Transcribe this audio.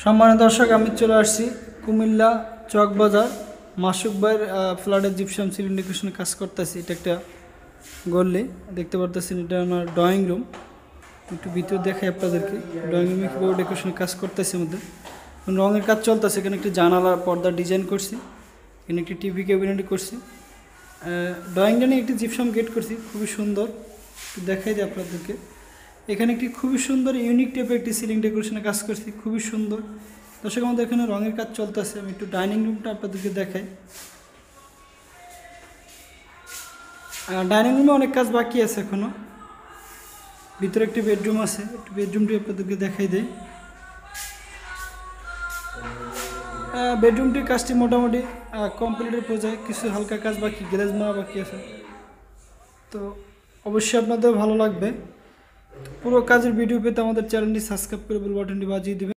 সম্মানিত দর্শক, আমি চলে আসছি কুমিল্লা চকবাজার মাসুক ভাইয়ের ফ্ল্যাটে জিপসাম সিলিং ডেকোরেশনের কাজ করতেছি। এটা একটা গল্লি দেখতে পারতেছেন, এটা আমার ড্রয়িং রুম। একটু ভিতরে দেখাই আপনাদেরকে ড্রয়িং রুমে কীভাবে ডেকোরেশনের কাজ করতেছি। আমাদের রঙের কাজ চলতেছে। এখানে একটি জানালা পর্দা ডিজাইন করছি, এখানে একটি টিভি ক্যাবিনেট করছি, ড্রয়িং রুমে একটি জিপসাম গেট করছি, খুবই সুন্দর। একটু দেখাই দিই আপনাদেরকে। এখানে একটি খুবই সুন্দর ইউনিক টাইপের একটি সিলিং ডেকোরেশনের কাজ করছি, খুবই সুন্দর। দর্শক, আমাদের এখানে রঙের কাজ চলতেছে। আমি একটু ডাইনিং রুমটা আপনাদেরকে দেখাই। ডাইনিং রুমে অনেক কাজ বাকি আছে এখনও। ভিতরে একটি বেডরুম আছে, একটু বেডরুমটি আপনাদেরকে দেখাই দেয়। বেডরুমটির কাজটি মোটামুটি কমপ্লিটের পর্যায়ে, কিছু হালকা কাজ বাকি, গ্যারেজ মারা বাকি আছে। তো অবশ্যই আপনাদের ভালো লাগবে। পুরো কাজের ভিডিও পেতে আমাদের চ্যানেলটি সাবস্ক্রাইব করে বেল বাটনটি বাজিয়ে দেবেন।